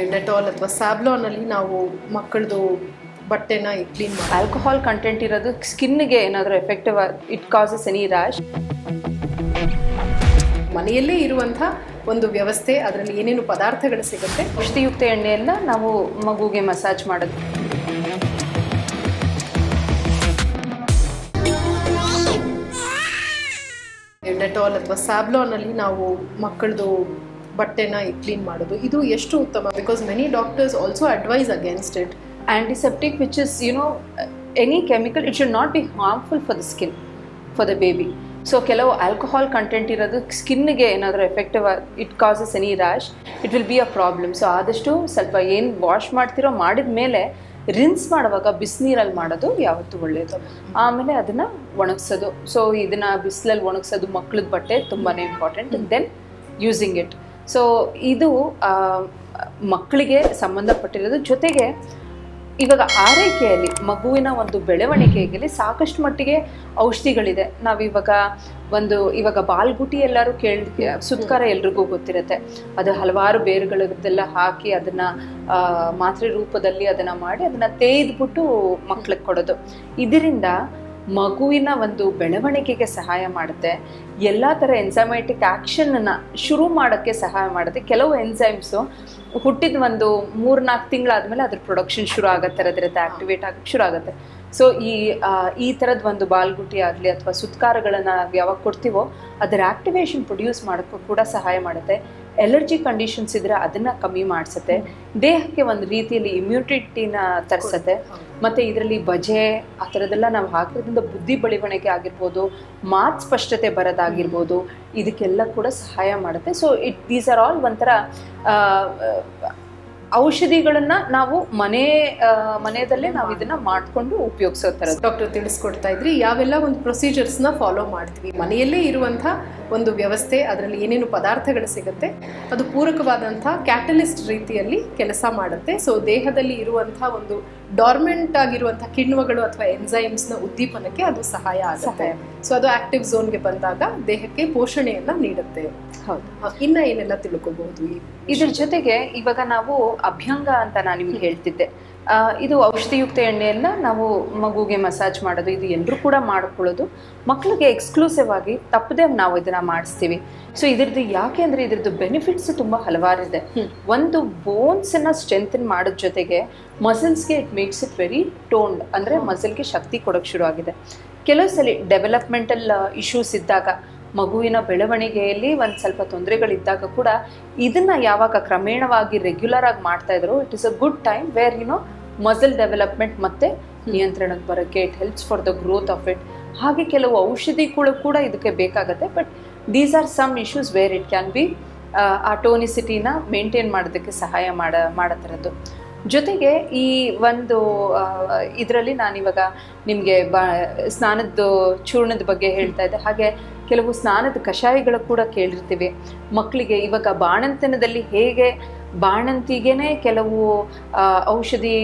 Dettol ಅಥವಾ ಸ್ಯಾವ್ಲಾನಲ್ಲಿ ನಾವು ಮಕ್ಕಳದು ಬಟ್ಟೆನ ಕ್ಲೀನ್ ಮಾಡಿ ಆಲ್ಕೋಹಾಲ್ ಕಂಟೆಂಟ್ ಇರೋದು ಸ್ಕಿನ್ಗೆ ಏನಾದರೂ effective it causes any rash. ಮನೆಯಲ್ಲೇ ಇರುವಂಥ ಒಂದು ವ್ಯವಸ್ಥೆ, ಅದರಲ್ಲಿ ಏನೇನು ಪದಾರ್ಥಗಳು ಸಿಗುತ್ತೆ. ಔಷಧಿಯುಕ್ತ ಎಣ್ಣೆಯನ್ನು ನಾವು ಮಗುಗೆ ಮಸಾಜ್ ಮಾಡೋದು. ಡೆಟಾಲ್ ಅಥವಾ ಸ್ಯಾವ್ಲಾನಲ್ಲಿ ನಾವು ಮಕ್ಕಳದು ಬಟ್ಟೆನ ಕ್ಲೀನ್ ಮಾಡೋದು, ಇದು ಎಷ್ಟು ಉತ್ತಮ? Because many doctors also advise against it. Antiseptic, which is any chemical, it should not be harmful for the skin, for the baby. So ಕೆಲವು ಆಲ್ಕೋಹಾಲ್ ಕಂಟೆಂಟ್ ಇರೋದು ಸ್ಕಿನ್ಗೆ ಏನಾದರೂ effective it causes any rash, it will be a problem. So ಆದಷ್ಟು ಸ್ವಲ್ಪ ಏನು wash ಮಾಡ್ತಿರೋ ಮಾಡಿದ ಮೇಲೆ rinse ಮಾಡುವಾಗ ಬಿಸಿನೀರಲ್ಲಿ ಮಾಡೋದು ಯಾವತ್ತೂ ಒಳ್ಳೆಯದು. ಆಮೇಲೆ ಅದನ್ನು ಒಣಗಿಸೋದು. ಸೊ ಇದನ್ನು ಬಿಸಿಲಲ್ಲಿ ಒಣಗಿಸೋದು ಮಕ್ಳದ ಬಟ್ಟೆ ತುಂಬಾ important. Then using it. So ಇದು ಮಕ್ಕಳಿಗೆ ಸಂಬಂಧಪಟ್ಟಿರೋದು. ಜೊತೆಗೆ ಇವಾಗ ಆರೈಕೆಯಲ್ಲಿ ಮಗುವಿನ ಒಂದು ಬೆಳವಣಿಗೆಯಲ್ಲಿ ಸಾಕಷ್ಟು ಮಟ್ಟಿಗೆ ಔಷಧಿಗಳಿದೆ. ನಾವಿವಾಗ ಇವಾಗ ಬಾಲ್ಗುಟಿ ಎಲ್ಲರೂ ಸುತ್ಕಾರ ಎಲ್ರಿಗೂ ಗೊತ್ತಿರುತ್ತೆ. ಅದು ಹಲವಾರು ಬೇರುಗಳದ್ದೆಲ್ಲ ಹಾಕಿ ಅದನ್ನು ಮಾತ್ರೆ ರೂಪದಲ್ಲಿ ಅದನ್ನು ಮಾಡಿ ಅದನ್ನು ತೇಯ್ದುಬಿಟ್ಟು ಮಕ್ಳಿಗೆ ಕೊಡೋದು. ಇದರಿಂದ ಮಗುವಿನ ಒಂದು ಬೆಳವಣಿಗೆಗೆ ಸಹಾಯ ಮಾಡುತ್ತೆ. ಎಲ್ಲ ಥರ ಎನ್ಸೈಮ್ಯಾಟಿಕ್ ಆ್ಯಕ್ಷನನ್ನು ಶುರು ಮಾಡೋಕ್ಕೆ ಸಹಾಯ ಮಾಡುತ್ತೆ. ಕೆಲವು ಎನ್ಸೈಮ್ಸು ಹುಟ್ಟಿದ ಒಂದು 3-4 ತಿಂಗಳಾದಮೇಲೆ ಅದ್ರ ಪ್ರೊಡಕ್ಷನ್ ಶುರು ಆಗತ್ತೆ, ಅದರದ್ದು ಆ್ಯಕ್ಟಿವೇಟ್ ಆಗೋಕ್ಕೆ ಶುರು ಆಗುತ್ತೆ. ಸೊ ಈ ಥರದ್ದು ಒಂದು ಬಾಲ್ಗುಟಿ ಆಗಲಿ ಅಥವಾ ಸುತ್ಕಾರಗಳನ್ನು ಯಾವಾಗ ಕೊಡ್ತೀವೋ ಅದರ ಆ್ಯಕ್ಟಿವೇಶನ್ ಪ್ರೊಡ್ಯೂಸ್ ಮಾಡೋಕ್ಕೂ ಕೂಡ ಸಹಾಯ ಮಾಡುತ್ತೆ. ಎಲರ್ಜಿ ಕಂಡೀಷನ್ಸ್ ಇದ್ದರೆ ಅದನ್ನು ಕಮ್ಮಿ ಮಾಡಿಸುತ್ತೆ. ದೇಹಕ್ಕೆ ಒಂದು ರೀತಿಯಲ್ಲಿ ಇಮ್ಯುನಿಟಿನ ತರಿಸುತ್ತೆ. ಮತ್ತು ಇದರಲ್ಲಿ ಬಜೆ ಆ ಥರದ್ದೆಲ್ಲ ನಾವು ಹಾಕಿರೋದ್ರಿಂದ ಬುದ್ಧಿ ಬೆಳವಣಿಗೆ ಆಗಿರ್ಬೋದು, ಮಾತು ಸ್ಪಷ್ಟತೆ ಬರೋದಾಗಿರ್ಬೋದು, ಇದಕ್ಕೆಲ್ಲ ಕೂಡ ಸಹಾಯ ಮಾಡುತ್ತೆ. ಸೊ ದೀಸ್ ಆರ್ ಆಲ್ ಒಂಥರ ಔಷಧಿಗಳನ್ನು ನಾವು ಮನೆಯಲ್ಲೇ ನಾವು ಇದನ್ನು ಮಾಡಿಕೊಂಡು ಉಪಯೋಗಿಸೋ ಥರ. ಡಾಕ್ಟರ್ ತಿಳಿಸ್ಕೊಡ್ತಾ ಇದ್ರಿ ಯಾವೆಲ್ಲ ಒಂದು ಪ್ರೊಸೀಜರ್ಸ್ನ ಫಾಲೋ ಮಾಡ್ತೀವಿ. ಮನೆಯಲ್ಲೇ ಇರುವಂಥ ಒಂದು ವ್ಯವಸ್ಥೆ, ಅದರಲ್ಲಿ ಏನೇನು ಪದಾರ್ಥಗಳು ಸಿಗುತ್ತೆ, ಅದು ಪೂರಕವಾದಂಥ ಕ್ಯಾಟಲಿಸ್ಟ್ ರೀತಿಯಲ್ಲಿ ಕೆಲಸ ಮಾಡುತ್ತೆ. ಸೊ ದೇಹದಲ್ಲಿ ಇರುವಂಥ ಒಂದು ಡಾರ್ಮೆಂಟ್ ಆಗಿರುವಂಥ ಕಿಣ್ವಗಳು ಅಥವಾ ಎನ್ಸೈಮ್ಸ್ನ ಉದ್ದೀಪನಕ್ಕೆ ಅದು ಸಹಾಯ ಆಗುತ್ತೆ. ಸೊ ಅದು ಆಕ್ಟಿವ್ ಝೋನ್ಗೆ ಬಂದಾಗ ದೇಹಕ್ಕೆ ಪೋಷಣೆಯನ್ನು ನೀಡುತ್ತೆ. ಹೌದು. ಇನ್ನು ಏನೆಲ್ಲ ತಿಳ್ಕೋಬಹುದು ಇದ್ರ ಜೊತೆಗೆ ಇವಾಗ ನಾವು ಅಭ್ಯಂಗ ಅಂತ ನಾನು ನಿಮ್ಗೆ ಹೇಳ್ತಿದ್ದೆ. ಇದು ಔಷಧಿಯುಕ್ತ ಎಣ್ಣೆಯನ್ನು ನಾವು ಮಗುಗೆ ಮಸಾಜ್ ಮಾಡೋದು, ಇದು ಎಲ್ಲರೂ ಕೂಡ ಮಾಡ್ಕೊಳ್ಳೋದು. ಮಕ್ಕಳಿಗೆ ಎಕ್ಸ್ಕ್ಲೂಸಿವ್ ಆಗಿ ತಪ್ಪದೆ ನಾವು ಇದನ್ನು ಮಾಡಿಸ್ತೀವಿ. ಸೊ ಇದ್ರದ್ದು ಯಾಕೆ ಅಂದರೆ ಇದ್ರದ್ದು ಬೆನಿಫಿಟ್ಸ್ ತುಂಬ ಹಲವಾರಿದೆ. ಒಂದು ಬೋನ್ಸನ್ನು ಸ್ಟ್ರೆಂಥನ್ ಮಾಡೋದ್ರ ಜೊತೆಗೆ ಮಸಲ್ಸ್ಗೆ it makes it very toned, ಅಂದರೆ ಮಸಲ್ಗೆ ಶಕ್ತಿ ಕೊಡೋಕ್ಕೆ ಶುರು ಆಗಿದೆ. ಕೆಲವು ಸಲ ಡೆವಲಪ್ಮೆಂಟಲ್ ಇಶ್ಯೂಸ್ ಇದ್ದಾಗ, ಮಗುವಿನ ಬೆಳವಣಿಗೆಯಲ್ಲಿ ಒಂದು ಸ್ವಲ್ಪ ತೊಂದರೆಗಳಿದ್ದಾಗ ಕೂಡ ಇದನ್ನು ಯಾವಾಗ ಕ್ರಮೇಣವಾಗಿ ರೆಗ್ಯುಲರ್ ಆಗಿ ಮಾಡ್ತಾ ಇದ್ರು, it is a good time where muscle development ಮತ್ತೆ ನಿಯಂತ್ರಣಕ್ಕೆ ಬರೋಕ್ಕೆ it helps for the growth of it. ಹಾಗೆ ಕೆಲವು ಔಷಧಿಗಳು ಕೂಡ ಇದಕ್ಕೆ ಬೇಕಾಗುತ್ತೆ. But these are some issues where it can be ಆ ಟೋನಿಸಿಟಿನ ಮೇಂಟೈನ್ ಮಾಡೋದಕ್ಕೆ ಸಹಾಯ ಮಾಡೋ ಥರದ್ದು. ಜೊತೆಗೆ ಈ ಒಂದು ಇದರಲ್ಲಿ ನಾನಿವಾಗ ನಿಮಗೆ ಸ್ನಾನದ ಚೂರ್ಣದ ಬಗ್ಗೆ ಹೇಳ್ತಾ ಇದ್ದೆ. ಹಾಗೆ ಕೆಲವು ಸ್ನಾನದ ಕಷಾಯಗಳು ಕೂಡ ಕೇಳಿರ್ತೀವಿ ಮಕ್ಕಳಿಗೆ. ಇವಾಗ ಬಾಣಂತನದಲ್ಲಿ ಹೇಗೆ ಬಾಣಂತಿಗೇ ಕೆಲವು ಔಷಧಿ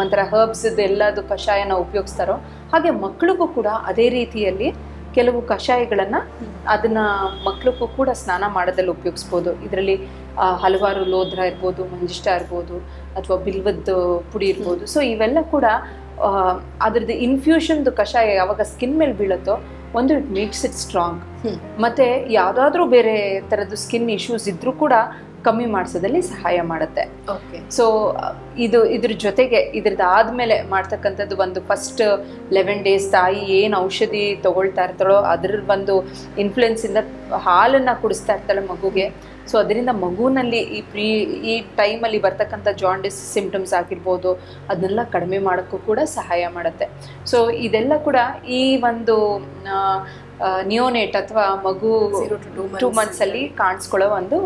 ಒಂಥರ ಹರ್ಬ್ಸ್ದು ಎಲ್ಲದು ಕಷಾಯನ ಉಪಯೋಗಿಸ್ತಾರೋ, ಹಾಗೆ ಮಕ್ಕಳಿಗೂ ಕೂಡ ಅದೇ ರೀತಿಯಲ್ಲಿ ಕೆಲವು ಕಷಾಯಗಳನ್ನು ಅದನ್ನು ಮಕ್ಕಳಿಗೂ ಕೂಡ ಸ್ನಾನ ಮಾಡೋದಲ್ಲಿ ಉಪಯೋಗಿಸ್ಬೋದು. ಇದರಲ್ಲಿ ಹಲವಾರು ಲೋಧ್ರ ಇರ್ಬೋದು, ಮಂಜಿಷ್ಟ ಇರ್ಬೋದು, ಅಥವಾ ಬಿಲ್ವದ್ದು ಪುಡಿ ಇರ್ಬೋದು. ಸೊ ಇವೆಲ್ಲ ಕೂಡ ಅದ್ರದ್ದು ಇನ್ಫ್ಯೂಷನ್ದು ಕಷಾಯ ಯಾವಾಗ ಸ್ಕಿನ್ ಮೇಲೆ ಬೀಳುತ್ತೋ, ಒಂದು ಇಟ್ ಮೇಕ್ಸ್ ಇಟ್ ಸ್ಟ್ರಾಂಗ್. ಮತ್ತು ಯಾವುದಾದ್ರೂ ಬೇರೆ ಥರದ್ದು ಸ್ಕಿನ್ ಇಶ್ಯೂಸ್ ಇದ್ದರೂ ಕೂಡ ಕಮ್ಮಿ ಮಾಡಿಸೋದಲ್ಲಿ ಸಹಾಯ ಮಾಡುತ್ತೆ. ಸೊ ಇದ್ರ ಜೊತೆಗೆ ಇದ್ರದ್ದು ಆದಮೇಲೆ ಮಾಡ್ತಕ್ಕಂಥದ್ದು ಒಂದು ಫಸ್ಟ್ 11 days ತಾಯಿ ಏನು ಔಷಧಿ ತೊಗೊಳ್ತಾ ಇರ್ತಾಳೋ ಅದರ ಒಂದು ಇನ್ಫ್ಲುಯೆನ್ಸಿಂದ ಹಾಲನ್ನು ಕುಡಿಸ್ತಾ ಇರ್ತಾಳೆ ಮಗುಗೆ. ಸೊ ಅದರಿಂದ ಮಗುವಿನಲ್ಲಿ ಈ ಟೈಮಲ್ಲಿ ಬರ್ತಕ್ಕಂಥ ಜಾಂಡಿಸ್ ಸಿಂಪ್ಟಮ್ಸ್ ಆಗಿರ್ಬೋದು, ಅದನ್ನೆಲ್ಲ ಕಡಿಮೆ ಮಾಡೋಕ್ಕೂ ಕೂಡ ಸಹಾಯ ಮಾಡುತ್ತೆ. ಸೊ ಇದೆಲ್ಲ ಕೂಡ ಈ ಒಂದು ನಿಯೋನೇಟ್ ಅಥವಾ ಮಗು 2 months ಅಲ್ಲಿ ಕಾಣಿಸ್ಕೊಳ್ಳೋ ಒಂದು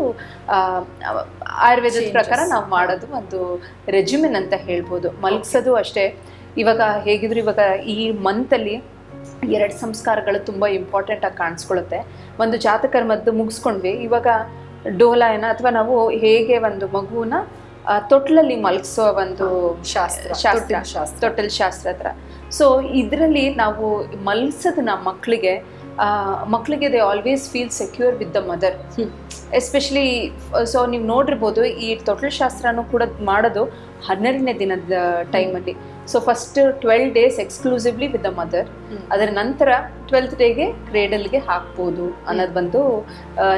ಆಯುರ್ವೇದದ ಪ್ರಕಾರ ನಾವು ಮಾಡೋದು ಒಂದು ರೆಜಿಮೆನ್ ಅಂತ ಹೇಳ್ಬೋದು. ಮಲಗಿಸೋದು ಅಷ್ಟೇ. ಇವಾಗ ಹೇಗಿದ್ರು ಇವಾಗ ಈ ಮಂತಲ್ಲಿ 2 ಸಂಸ್ಕಾರಗಳು ತುಂಬ ಇಂಪಾರ್ಟೆಂಟಾಗಿ ಕಾಣಿಸ್ಕೊಳ್ಳುತ್ತೆ. ಒಂದು ಜಾತಕರ್ಮದ್ದು ಮುಗಿಸ್ಕೊಂಡ್ವಿ. ಇವಾಗ ಡೋಲಾಯನ ಅಥವಾ ನಾವು ಹೇಗೆ ಒಂದು ಮಗುವನ್ನ ತೊಟ್ಲಲ್ಲಿ ಮಲಗಿಸೋ ಒಂದು ತೊಟ್ಟಲ್ ಶಾಸ್ತ್ರ ಹತ್ರ. ಸೊ ಇದರಲ್ಲಿ ನಾವು ಮಲಗಿಸೋದನ್ನ ಮಕ್ಕಳಿಗೆ ಮಕ್ಕಳಿಗೆ they always feel secure with the mother. Especially so ನೀವು ನೋಡಿರ್ಬೋದು ಈ ತೊಟ್ಲು ಶಾಸ್ತ್ರನೂ ಕೂಡ ಮಾಡೋದು 12ನೇ ದಿನದ ಟೈಮಲ್ಲಿ. So first 12 days exclusively with the mother, ಅದರ ನಂತರ 12th ಡೇಗೆ ಕ್ರೇಡಲ್ಗೆ ಹಾಕ್ಬೋದು ಅನ್ನೋದು ಬಂದು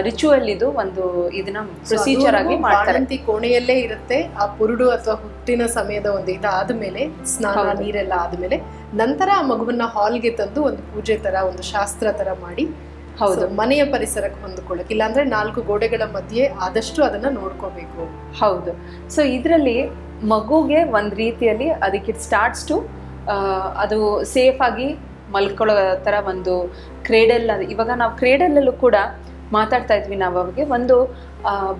ರಿಚುವಲ್. ಇದು ಒಂದು ಇದನ್ನ ಪ್ರೊಸೀಜರ್ ಆಗಿ ಮಾಡ್ತಾರೆ. ಕೋಣೆಯಲ್ಲೇ ಇರುತ್ತೆ ಆ ಪುರುಡು ಅಥವಾ ಹುಟ್ಟಿನ ಸಮಯದ ಒಂದು ಇದಾದ್ಮೇಲೆ ಸ್ನಾನ ನೀರೆಲ್ಲ ಆದ್ಮೇಲೆ ನಂತರ ಆ ಮಗುವನ್ನ ಹಾಲ್ಗೆ ತಂದು ಒಂದು ಪೂಜೆ ತರ ಒಂದು ಶಾಸ್ತ್ರ ತರ ಮಾಡಿ ಹೌದು ಮನೆಯ ಪರಿಸರಕ್ಕೆ ಹೊಂದಿಕೊಳ್ಳಕ್ಕೆ, ಇಲ್ಲಾಂದ್ರೆ 4 ಗೋಡೆಗಳ ಮಧ್ಯೆ ಆದಷ್ಟು ಅದನ್ನ ನೋಡ್ಕೋಬೇಕು. ಹೌದು. ಸೊ ಇದರಲ್ಲಿ ಮಗುಗೆ ಒಂದ್ ರೀತಿಯಲ್ಲಿ ಅದಕ್ಕೆ ಸ್ಟಾರ್ಟ್ಸ್ ಟು ಅದು ಸೇಫ್ ಆಗಿ ಮಲ್ಕೊಳ್ಳೋ ತರ ಒಂದು ಕ್ರೇಡಲ್. ಇವಾಗ ನಾವು ಕ್ರೇಡಲ್ಲೂ ಕೂಡ ಮಾತಾಡ್ತಾ ಇದ್ವಿ ನಾವು ಅವಾಗ ಒಂದು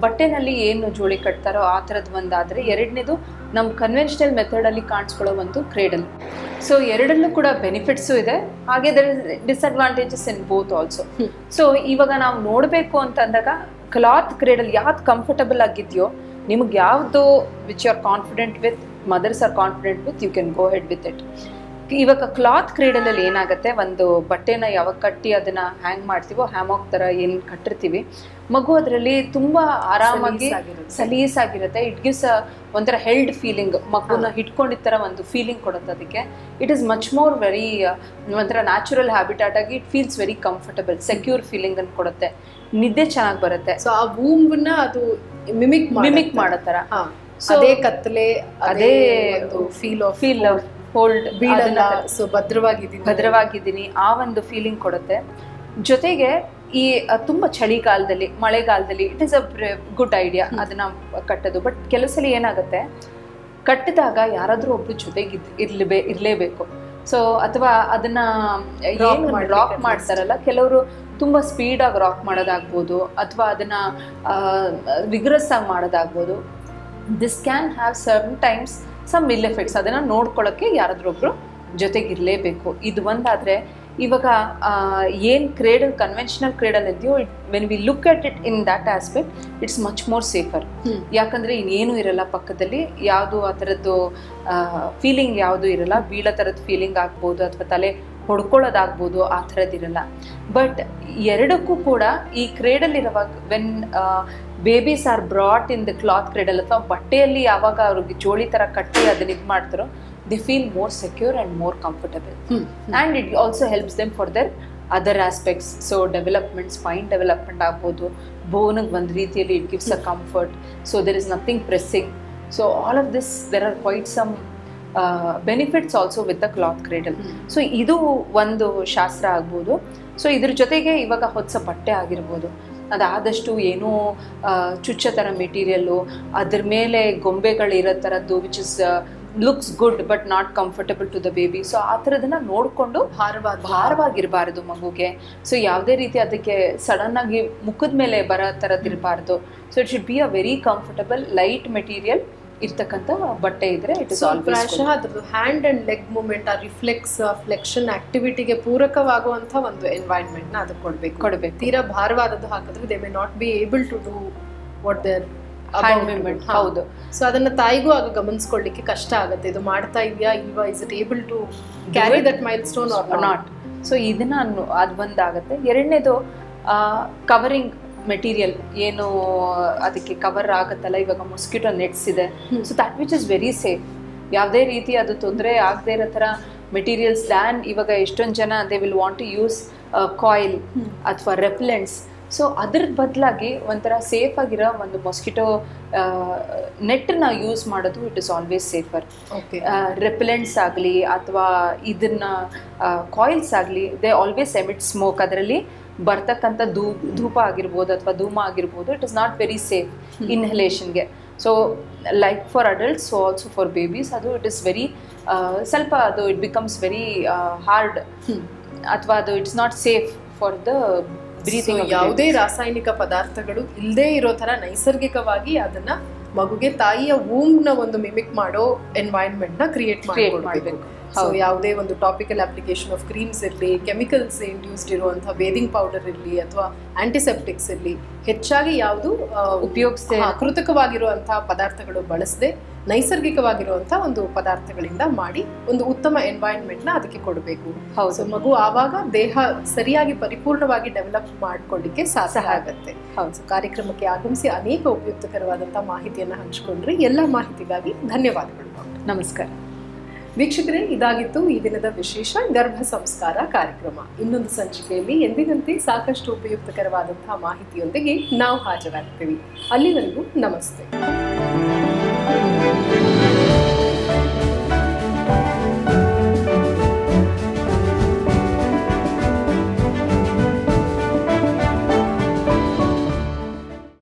ಬಟ್ಟೆನಲ್ಲಿ ಏನು ಜೋಳಿ ಕಟ್ತಾರೋ ಆ ಥರದ್ದು ಒಂದಾದರೆ, ಎರಡನೇದು ನಮ್ಮ ಕನ್ವೆನ್ಷನಲ್ ಮೆಥಡಲ್ಲಿ ಕಾಣಿಸ್ಕೊಳ್ಳೋ ಒಂದು ಕ್ರೇಡಲ್. ಸೊ ಎರಡಲ್ಲೂ ಕೂಡ ಬೆನಿಫಿಟ್ಸು ಇದೆ, ಹಾಗೆ there is disadvantages in both also. So ಇವಾಗ ನಾವು ನೋಡಬೇಕು ಅಂತಂದಾಗ ಕ್ಲಾತ್ ಕ್ರೇಡಲ್ ಯಾವ್ದು ಕಂಫರ್ಟಬಲ್ ಆಗಿದೆಯೋ, ನಿಮ್ಗೆ ಯಾವುದು which you are confident with, mothers are confident with, you can go head with it. ಇವಾಗ ಕ್ಲಾತ್ ಕ್ರೇಡಲಲ್ಲಿ ಏನಾಗುತ್ತೆ, ಒಂದು ಬಟ್ಟೆನ ಯಾವಾಗ ಕಟ್ಟಿ ಅದನ್ನ ಹ್ಯಾಂಗ್ ಮಾಡ್ತೀವೋ, ಹ್ಯಾಮಾಕ್ ಥರ ಏನು ಕಟ್ಟಿರ್ತೀವಿ, ಮಗು ಅದರಲ್ಲಿ ತುಂಬ ಆರಾಮಾಗಿ ಸಲೀಸಾಗಿರುತ್ತೆ. ಇಟ್ ಗಿವ್ಸ್ ಒಂಥರ ಹೆಲ್ಡ್ ಫೀಲಿಂಗ್, ಮಗುನ ಹಿಡ್ಕೊಂಡಿದ್ದ ಥರ ಒಂದು ಫೀಲಿಂಗ್ ಕೊಡುತ್ತೆ ಅದಕ್ಕೆ. It is much more very ಒಂಥರ ನ್ಯಾಚುರಲ್ ಹ್ಯಾಬಿಟಾಟ್ ಆಗಿ it feels very comfortable, secure feeling ಅನ್ನು ಕೊಡುತ್ತೆ, ನಿದ್ದೆ ಚೆನ್ನಾಗಿ ಬರುತ್ತೆ. ಸೊ ಆ ವೂಮ್ನ ಅದು ಮಿಮಿಕ್ ಮಾಡೋ ಥರ, ಅದೇ ಕತ್ತಲೆ, ಅದೇ ಫೀಲ್ ಹೋಲ್ಡ್ ಬೀಳಲ್ಲ, ಸೊ ಭದ್ರವಾಗಿದ್ದೀನಿ ಆ ಒಂದು ಫೀಲಿಂಗ್ ಕೊಡುತ್ತೆ. ಜೊತೆಗೆ ಈ ತುಂಬ ಚಳಿಗಾಲದಲ್ಲಿ, ಮಳೆಗಾಲದಲ್ಲಿ it is a good idea ಅದನ್ನ ಕಟ್ಟೋದು. ಬಟ್ ಕೆಲವು ಸಲ ಏನಾಗುತ್ತೆ, ಕಟ್ಟಿದಾಗ ಯಾರಾದರೂ ಒಬ್ರು ಜೊತೆಗೆ ಇರಲೇಬೇಕು. ಸೊ ಅಥವಾ ಅದನ್ನ ಏನು ರಾಕ್ ಮಾಡ್ತಾರಲ್ಲ, ಕೆಲವರು ತುಂಬ ಸ್ಪೀಡಾಗಿ ರಾಕ್ ಮಾಡೋದಾಗ್ಬೋದು, ಅಥವಾ ಅದನ್ನ ವಿಗ್ರಸ್ ಆಗಿ ಮಾಡೋದಾಗ್ಬೋದು. This can have certain times some ill effects. ಅದನ್ನು ನೋಡ್ಕೊಳ್ಳೋಕ್ಕೆ ಯಾರಾದ್ರೂ ಒಬ್ರು ಜೊತೆಗಿರಲೇಬೇಕು. ಇದು ಒಂದಾದರೆ, ಇವಾಗ ಏನು ಕ್ರೇಡಲ್, ಕನ್ವೆನ್ಷನಲ್ ಕ್ರೇಡಲ್ ಇದೆಯೋ, when we look at it in that aspect, it's much more safer. ಯಾಕಂದರೆ ಇನ್ನೇನು ಇರಲ್ಲ ಪಕ್ಕದಲ್ಲಿ, ಯಾವುದು ಆ ಥರದ್ದು ಫೀಲಿಂಗ್ ಯಾವುದೂ ಇರಲ್ಲ. ಬೀಳೋ ಥರದ್ದು ಫೀಲಿಂಗ್ ಆಗ್ಬೋದು, ಅಥವಾ ತಲೆ ಹೊಡ್ಕೊಳ್ಳೋದಾಗ್ಬೋದು, ಆ ಥರದ್ದಿರಲ್ಲ. ಬಟ್ ಎರಡಕ್ಕೂ ಕೂಡ ಈ ಕ್ರೇಡಲ್ ಇರುವಾಗ, when babies are brought in the cloth cradle, ಅಥವಾ ಬಟ್ಟೆಯಲ್ಲಿ ಯಾವಾಗ ಅವ್ರಿಗೆ ಜೋಳಿ ಥರ ಕಟ್ಟಿ ಅದನ್ನ ಇದು ಮಾಡ್ತಾರೋ, they feel more secure and more comfortable. And it also helps them for their other aspects. So development, spine development ಆಗ್ಬೋದು, ಬೋನಿಗೆ ಒಂದು ರೀತಿಯಲ್ಲಿ it gives a comfort. So there is nothing pressing. So all of this there are quite some benefits also with the cloth cradle. So ಇದು ಒಂದು ಶಾಸ್ತ್ರ ಆಗ್ಬೋದು. So ಇದ್ರ ಜೊತೆಗೆ ಇವಾಗ ಹೊಸ ಬಟ್ಟೆ ಆಗಿರ್ಬೋದು, ಅದಾದಷ್ಟು ಏನೋ ಚುಚ್ಚ ಥರ ಮೆಟೀರಿಯಲ್ಲು, ಅದ್ರ ಮೇಲೆ ಗೊಂಬೆಗಳಿರೋ ಥರದ್ದು, which is looks good but not comfortable to the baby. So ಆ ಥರದನ್ನ ನೋಡಿಕೊಂಡು ಭಾರವಾಗಿರಬಾರ್ದು ಮಗುಗೆ. ಸೊ ಯಾವುದೇ ರೀತಿ ಅದಕ್ಕೆ ಸಡನ್ ಆಗಿ ಮುಖದ ಮೇಲೆ ಬರೋ ಥರದ್ದಿರಬಾರ್ದು. So it should be a very comfortable light material ಇರ್ತಕ್ಕಂಥ ಬಟ್ಟೆ ಇದ್ರೆ ಇಟ್ ಇಸ್ ಆಲ್ವೇಸ್. ಅದ್ರದ್ದು ಹ್ಯಾಂಡ್ ಅಂಡ್ ಲೆಗ್ ಮೂವ್ಮೆಂಟ್, ಆ ರಿಫ್ಲೆಕ್ಸ್, ಫ್ಲೆಕ್ಷನ್ ಆಕ್ಟಿವಿಟಿಗೆ ಪೂರಕವಾಗುವಂಥ ಒಂದು ಎನ್ವೈರನ್ಮೆಂಟ್ ನ ಅದಕ್ಕೆ ಕೊಡ್ಬೇಕು. ತೀರಾ ಭಾರವಾದದ್ದು ಹಾಕಿದ್ರೆ they may not be able to do what their hand movement. ಹೌದು. ಸೊ ಅದನ್ನ ತಾಯಿಗೂ ಆಗ ಗಮನಿಸ್ಕೊಳ್ಳಿಕ್ಕೆ ಕಷ್ಟ ಆಗುತ್ತೆ, ಇದು ಮಾಡ್ತಾ ಇದೆಯಾ ಇಲ್ವಾ, is it able to carry that milestone or not. So ಇದನ್ನ ಅದು ಒಂದಾಗುತ್ತೆ. ಎರಡನೇದು ಕವರಿಂಗ್ ಮೆಟೀರಿಯಲ್, ಏನು ಅದಕ್ಕೆ ಕವರ್ ಆಗುತ್ತಲ್ಲ, ಇವಾಗ ಮೊಸ್ಕಿಟೋ ನೆಟ್ಸ್ ಇದೆ. So that which is very safe. ಯಾವುದೇ ರೀತಿ ಅದು ತೊಂದರೆ ಆಗದೆ ಇರೋ ಥರ ಮೆಟೀರಿಯಲ್ಸ್ ದ್ಯಾನ್ ಇವಾಗ ಎಷ್ಟೊಂದು ಜನ they will want to use coil ಅಥವಾ ರೆಪ್ಲೆಂಟ್ಸ್. ಸೊ ಅದ್ರ ಬದಲಾಗಿ ಒಂಥರ ಸೇಫ್ ಆಗಿರೋ ಒಂದು ಮೊಸ್ಕಿಟೋ ನೆಟ್ಟನ್ನ ಯೂಸ್ ಮಾಡೋದು it is always safer. Repellents ಆಗಲಿ ಅಥವಾ ಇದನ್ನ ಕಾಯಿಲ್ಸ್ ಆಗಲಿ, ದೇ ಆಲ್ವೇಸ್ ಎಮಿಟ್ ಸ್ಮೋಕ್. ಅದರಲ್ಲಿ ಬರ್ತಕ್ಕಂಥ ಧೂಪ ಆಗಿರ್ಬೋದು ಅಥವಾ ಧೂಮ ಆಗಿರ್ಬೋದು, it is not very safe ಇನ್ಹಲೇಷನ್ಗೆ. So like for adults, so also for babies ಅದು ಇಟ್ ಇಸ್ ವೆರಿ ಸ್ವಲ್ಪ ಅದು ಇಟ್ ಬಿಕಮ್ಸ್ ವೆರಿ ಹಾರ್ಡ್, ಅಥವಾ ಅದು it's not safe for the breathing. ಯಾವುದೇ ರಾಸಾಯನಿಕ ಪದಾರ್ಥಗಳು ಇಲ್ಲದೆ ಇರೋ ತರ ನೈಸರ್ಗಿಕವಾಗಿ ಅದನ್ನ ಮಗುಗೆ ತಾಯಿಯ ವೂಮ್ನ ಒಂದು ಮಿಮಿಕ್ ಮಾಡೋ ಎನ್ವೈರನ್ಮೆಂಟ್ ನ ಕ್ರಿಯೇಟ್ ಮಾಡಬೇಕು. ಸೊ ಯಾವುದೇ ಒಂದು ಟಾಪಿಕಲ್ ಅಪ್ಲಿಕೇಶನ್ ಆಫ್ ಕ್ರೀಮ್ಸ್ ಇರಲಿ, ಕೆಮಿಕಲ್ಸ್ ಇಂಡ್ಯೂಸ್ಡ್ ಇರುವಂತಹ ಬೇದಿಂಗ್ ಪೌಡರ್ ಇರಲಿ ಅಥವಾ ಆಂಟಿಸೆಪ್ಟಿಕ್ಸ್ ಇರಲಿ, ಹೆಚ್ಚಾಗಿ ಯಾವುದು ಉಪಯೋಗಿಸದೆ ಕೃತಕವಾಗಿರುವಂತಹ ಪದಾರ್ಥಗಳು ಬಳಸದೆ ನೈಸರ್ಗಿಕವಾಗಿರುವಂತಹ ಒಂದು ಪದಾರ್ಥಗಳಿಂದ ಮಾಡಿ ಒಂದು ಉತ್ತಮ ಎನ್ವೈರನ್ಮೆಂಟ್ನ ಅದಕ್ಕೆ ಕೊಡಬೇಕು. ಸೊ ಮಗು ಆವಾಗ ದೇಹ ಸರಿಯಾಗಿ ಪರಿಪೂರ್ಣವಾಗಿ ಡೆವಲಪ್ ಮಾಡ್ಕೊಳ್ಳಿಕ್ಕೆ ಸಾಧ್ಯ ಆಗುತ್ತೆ. ಹೌದು, ಕಾರ್ಯಕ್ರಮಕ್ಕೆ ಆಗಮಿಸಿ ಅನೇಕ ಉಪಯುಕ್ತಕರವಾದಂತಹ ಮಾಹಿತಿಯನ್ನು ಹಂಚಿಕೊಂಡ್ರಿ. ಎಲ್ಲ ಮಾಹಿತಿಗಾಗಿ ಧನ್ಯವಾದಗಳು. ನಮಸ್ಕಾರ ವೀಕ್ಷಕರೇ, ಇದಾಗಿತ್ತು ಈ ದಿನದ ವಿಶೇಷ ಗರ್ಭ ಸಂಸ್ಕಾರ ಕಾರ್ಯಕ್ರಮ. ಇನ್ನೊಂದು ಸಂಚಿಕೆಯಲ್ಲಿ ಎಂದಿನಂತೆ ಸಾಕಷ್ಟು ಉಪಯುಕ್ತಕರವಾದಂತಹ ಮಾಹಿತಿಯೊಂದಿಗೆ ನಾವು ಹಾಜರಾಗ್ತೀವಿ. ಅಲ್ಲಿವರೆಗೂ ನಮಸ್ತೆ.